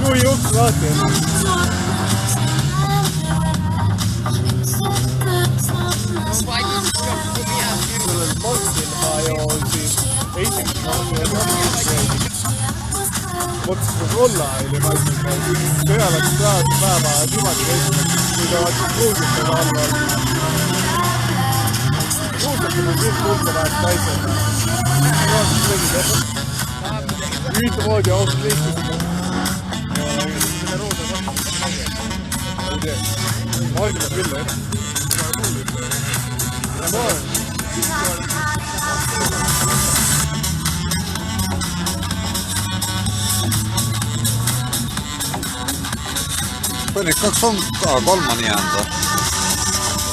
Joo, just vaatteen. Mõtlesin, et olla oli vaikselt. Püha läks praegu päeva niimoodi käinud, kui ta vaatsin kruusitega alla. Kruusitega on küll kulda vähest täised. Ühtemoodi ausalt liikusid. Selle rood on vastu. Ei tea. Aegla küll, jah. Ja ma olen. Palju kaks on ka kolmani jäänud?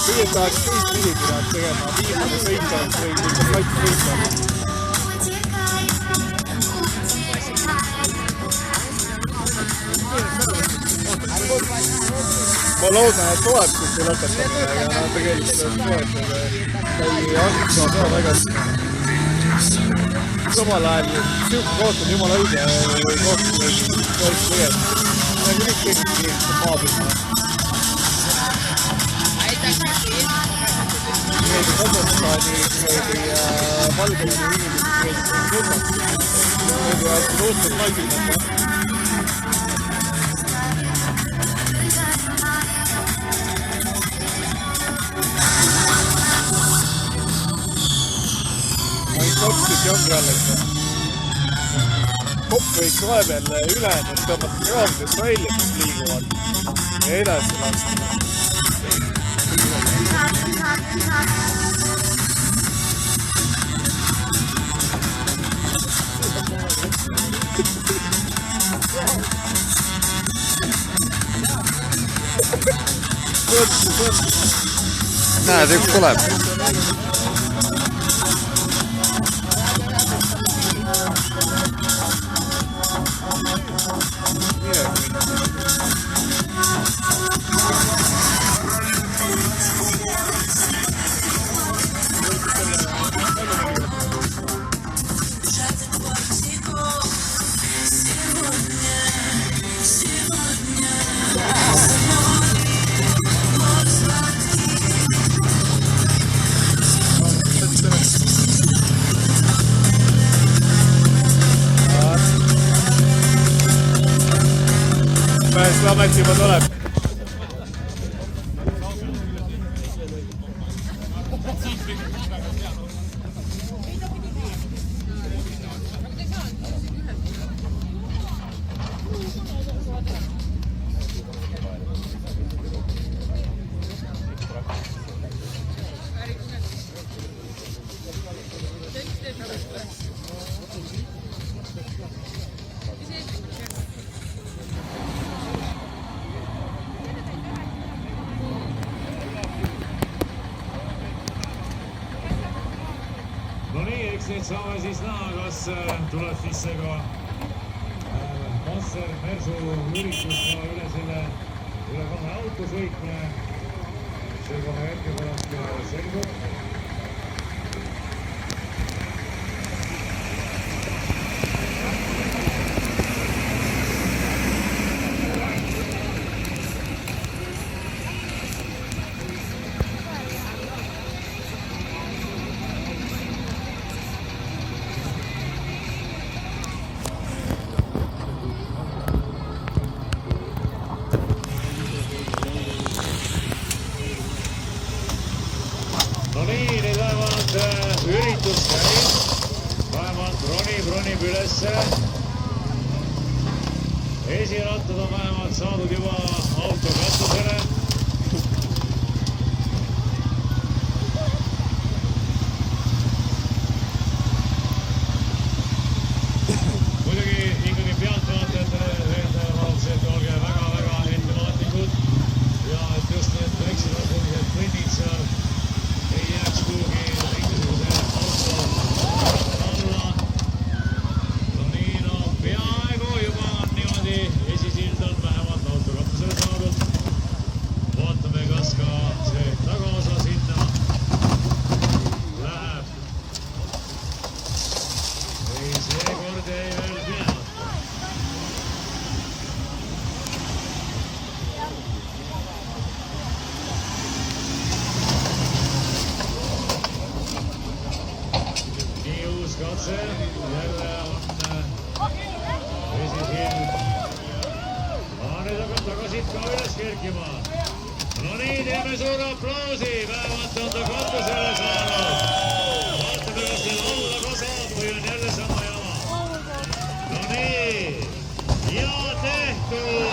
Kõige tahaks teist pilipidad tegema. Viimane sõita on see, kui ta platsi sõita. Oota, ma loodan, et tuleb siit lõpetamine, aga nad tegelikult toetada ei hakkama teha väga hästi. Samal ajal siuke koht on jumala õige koht, tohiks tegema. Ja kõik keegi maa pinna. Meedi Kasahstani ja Valgevene inimesed meedi sõbrad. Meedi absoluutselt valgimata. Kopsik ongi alles. Kopp võiks vahepeal ülejäänud tõmmata kraavdest välja, mis liiguvad ja edasi lasta. Näed, üks tuleb. Päästeamet juba tuleb. No nii, eks nüüd saame siis näha, kas tuleb siis see ka Master Mersu üritus ka üle kahe auto sõitmine. See kohe ettepanek selgub. No nii, nüüd vähemalt üritus käib, vähemalt ronib ülesse. Esirattad on vähemalt saadud juba auto katusele. Muidugi ikkagi pealtvaatajatele öeldavalt, et olge väga-väga ettevaatlikud ja et just need väiksemased kõnnid seal ei jääks kuhugi mingisuguse auto alla. No nii, no peaaegu juba on niimoodi esisild on vähemalt auto katusele saadud. Vaatame, kas ka see tagaosa sinna läheb. Ei, seekord jäi veel peale. Katse, jälle on esisild. Nüüd hakkab tagasid ka üles kerkima. No nii, teeme suur aplausi, vähemalt on ta katusele saanud. Vaatame, kas teil alla ka saab või on jälle sama jama. No nii, ja tehtud!